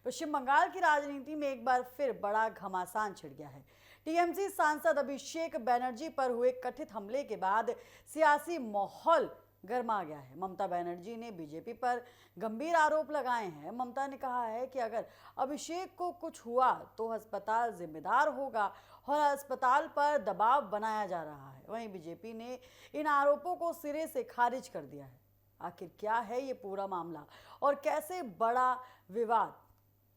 पश्चिम बंगाल की राजनीति में एक बार फिर बड़ा घमासान छिड़ गया है। टीएमसी सांसद अभिषेक बनर्जी पर हुए कथित हमले के बाद सियासी माहौल गर्मा गया है। ममता बनर्जी ने बीजेपी पर गंभीर आरोप लगाए हैं। ममता ने कहा है कि अगर अभिषेक को कुछ हुआ तो अस्पताल जिम्मेदार होगा और अस्पताल पर दबाव बनाया जा रहा है। वहीं बीजेपी ने इन आरोपों को सिरे से खारिज कर दिया है। आखिर क्या है ये पूरा मामला और कैसे बड़ा विवाद,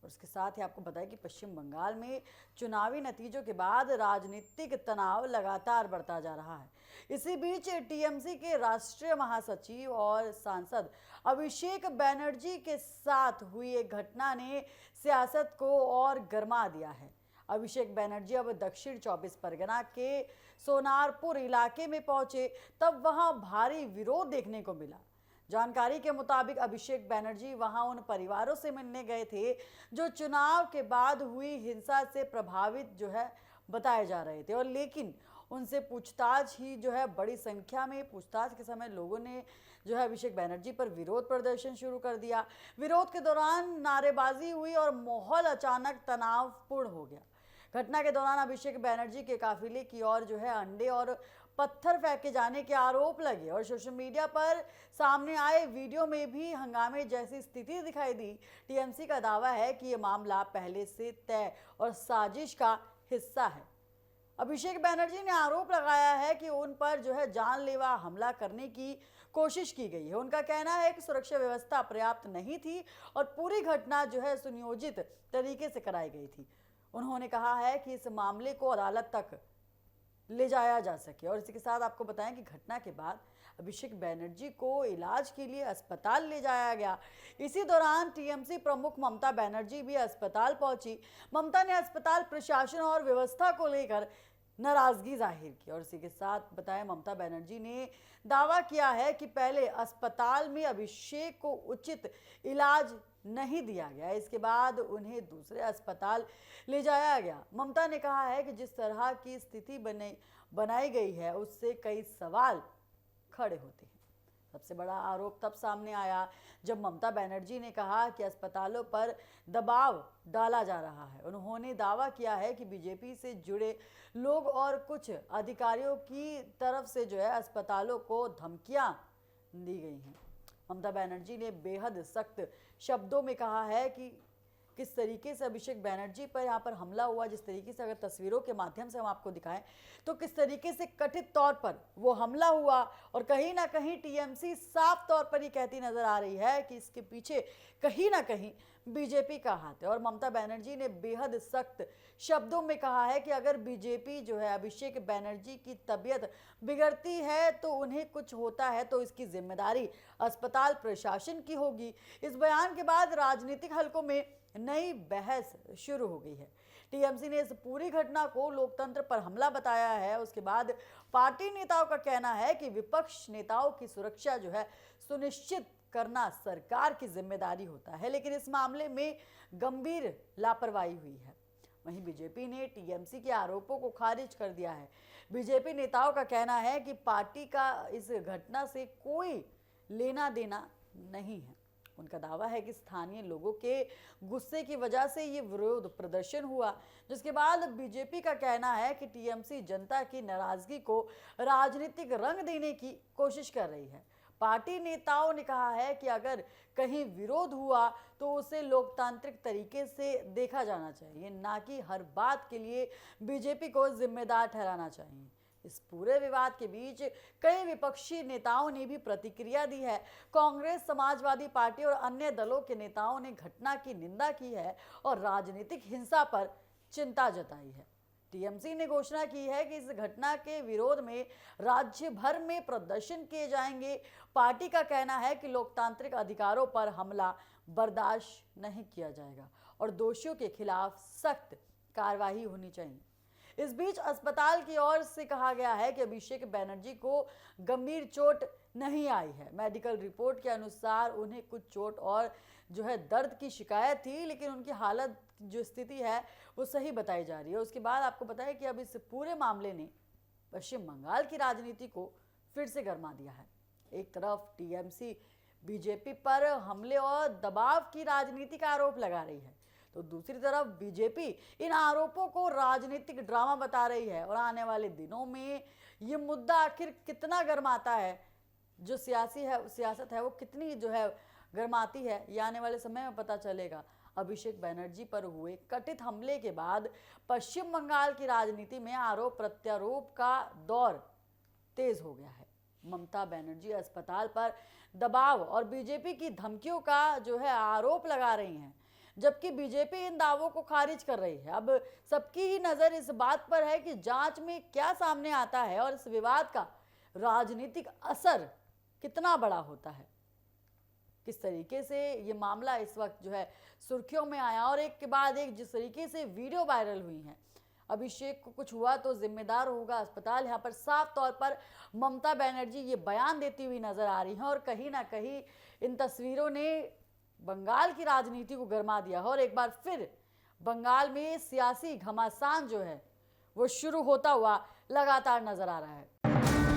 और उसके साथ ही आपको बताएं कि पश्चिम बंगाल में चुनावी नतीजों के बाद राजनीतिक तनाव लगातार बढ़ता जा रहा है। इसी बीच टीएमसी के राष्ट्रीय महासचिव और सांसद अभिषेक बनर्जी के साथ हुई एक घटना ने सियासत को और गरमा दिया है। अभिषेक बनर्जी अब दक्षिण 24 परगना के सोनारपुर इलाके में पहुंचे, तब वहां भारी विरोध देखने को मिला। जानकारी के मुताबिक अभिषेक बनर्जी वहां उन परिवारों से मिलने गए थे जो चुनाव के बाद हुई हिंसा से प्रभावित बताए जा रहे थे, और लेकिन उनसे पूछताछ ही बड़ी संख्या में पूछताछ के समय लोगों ने अभिषेक बनर्जी पर विरोध प्रदर्शन शुरू कर दिया। विरोध के दौरान नारेबाजी हुई और माहौल अचानक तनावपूर्ण हो गया। घटना के दौरान अभिषेक बनर्जी के काफिले की ओर अंडे और पत्थर फेंके जाने के आरोप लगे और सोशल मीडिया पर सामने आए वीडियो में भी हंगामे जैसी स्थिति दिखाई दी। टीएमसी का दावा है कि यह मामला पहले से तय और साजिश का हिस्सा है। अभिषेक बनर्जी ने आरोप लगाया है कि उन पर जानलेवा हमला करने की कोशिश की गई है। उनका कहना है कि सुरक्षा व्यवस्था पर्याप्त नहीं थी और पूरी घटना सुनियोजित तरीके से कराई गई थी। उन्होंने कहा है कि इस मामले को अदालत तक ले जाया जा सके। और इसी के साथ आपको बताएं कि घटना के बाद अभिषेक बनर्जी को इलाज के लिए अस्पताल ले जाया गया। इसी दौरान टीएमसी प्रमुख ममता बनर्जी भी अस्पताल पहुंची। ममता ने अस्पताल प्रशासन और व्यवस्था को लेकर नाराजगी जाहिर की। और इसी के साथ बताएं, ममता बनर्जी ने दावा किया है कि पहले अस्पताल में अभिषेक को उचित इलाज नहीं दिया गया, इसके बाद उन्हें दूसरे अस्पताल ले जाया गया। ममता ने कहा है कि जिस तरह की स्थिति बनाई गई है उससे कई सवाल खड़े होते हैं। सबसे बड़ा आरोप तब सामने आया जब ममता बनर्जी ने कहा कि अस्पतालों पर दबाव डाला जा रहा है। उन्होंने दावा किया है कि बीजेपी से जुड़े लोग और कुछ अधिकारियों की तरफ से अस्पतालों को धमकियां दी गई हैं। ममता बनर्जी ने बेहद सख्त शब्दों में कहा है कि किस तरीके से अभिषेक बनर्जी पर यहाँ पर हमला हुआ, जिस तरीके से अगर तस्वीरों के माध्यम से हम आपको दिखाएं तो किस तरीके से कथित तौर पर वो हमला हुआ, और कहीं ना कहीं टीएमसी साफ तौर पर ये कहती नजर आ रही है कि इसके पीछे कहीं ना कहीं बीजेपी का हाथ है। और ममता बनर्जी ने बेहद सख्त शब्दों में कहा है कि अगर बीजेपी अभिषेक बनर्जी की तबीयत बिगड़ती है तो उन्हें कुछ होता है तो इसकी जिम्मेदारी अस्पताल प्रशासन की होगी। इस बयान के बाद राजनीतिक हलकों में नई बहस शुरू हो गई है। टीएमसी ने इस पूरी घटना को लोकतंत्र पर हमला बताया है। उसके बाद पार्टी नेताओं का कहना है कि विपक्ष नेताओं की सुरक्षा सुनिश्चित करना सरकार की जिम्मेदारी होता है, लेकिन इस मामले में गंभीर लापरवाही हुई है। वहीं बीजेपी ने टीएमसी के आरोपों को खारिज कर दिया है। बीजेपी नेताओं का कहना है कि पार्टी का इस घटना से कोई लेना देना नहीं है। उनका दावा है कि स्थानीय लोगों के गुस्से की वजह से ये विरोध प्रदर्शन हुआ, जिसके बाद बीजेपी का कहना है कि टीएमसी जनता की नाराजगी को राजनीतिक रंग देने की कोशिश कर रही है। पार्टी नेताओं ने कहा है कि अगर कहीं विरोध हुआ तो उसे लोकतांत्रिक तरीके से देखा जाना चाहिए, ना कि हर बात के लिए बीजेपी को जिम्मेदार ठहराना चाहिए। इस पूरे विवाद के बीच कई विपक्षी नेताओं ने भी प्रतिक्रिया दी है। कांग्रेस, समाजवादी पार्टी और अन्य दलों के नेताओं ने घटना की निंदा की है और राजनीतिक हिंसा पर चिंता जताई है। टीएमसी ने घोषणा की है कि इस घटना के विरोध में राज्य भर में प्रदर्शन किए जाएंगे। पार्टी का कहना है कि लोकतांत्रिक अधिकारों पर हमला बर्दाश्त नहीं किया जाएगा और दोषियों के खिलाफ सख्त कार्रवाई होनी चाहिए। इस बीच अस्पताल की ओर से कहा गया है कि अभिषेक बनर्जी को गंभीर चोट नहीं आई है। मेडिकल रिपोर्ट के अनुसार उन्हें कुछ चोट और दर्द की शिकायत थी, लेकिन उनकी हालत स्थिति है वो सही बताई जा रही है। उसके बाद आपको बताया कि अब इस पूरे मामले ने पश्चिम बंगाल की राजनीति को फिर से गरमा दिया है। एक तरफ टीएमसी बीजेपी पर हमले और दबाव की राजनीति का आरोप लगा रही है, तो दूसरी तरफ बीजेपी इन आरोपों को राजनीतिक ड्रामा बता रही है और आने वाले दिनों में ये मुद्दा आखिर कितना गर्माता है, जो सियासत है वो कितनी जो है गर्माती है, ये आने वाले समय में पता चलेगा। अभिषेक बनर्जी पर हुए कथित हमले के बाद पश्चिम बंगाल की राजनीति में आरोप प्रत्यारोप का दौर तेज हो गया है। ममता बनर्जी अस्पताल पर दबाव और बीजेपी की धमकियों का जो है आरोप लगा रही हैं, जबकि बीजेपी इन दावों को खारिज कर रही है। अब सबकी ही नजर इस बात पर है कि जांच में क्या सामने आता है और इस विवाद का राजनीतिक असर कितना बड़ा होता है। किस तरीके से ये मामला इस वक्त जो है सुर्खियों में आया और एक के बाद एक जिस तरीके से वीडियो वायरल हुई हैं, अभिषेक को कुछ हुआ तो जिम्मेदार होगा अस्पताल। यहाँ पर साफ तौर पर ममता बनर्जी ये बयान देती हुई नजर आ रही हैं और कहीं ना कहीं इन तस्वीरों ने बंगाल की राजनीति को गरमा दिया है और एक बार फिर बंगाल में सियासी घमासान जो है वो शुरू होता हुआ लगातार नजर आ रहा है।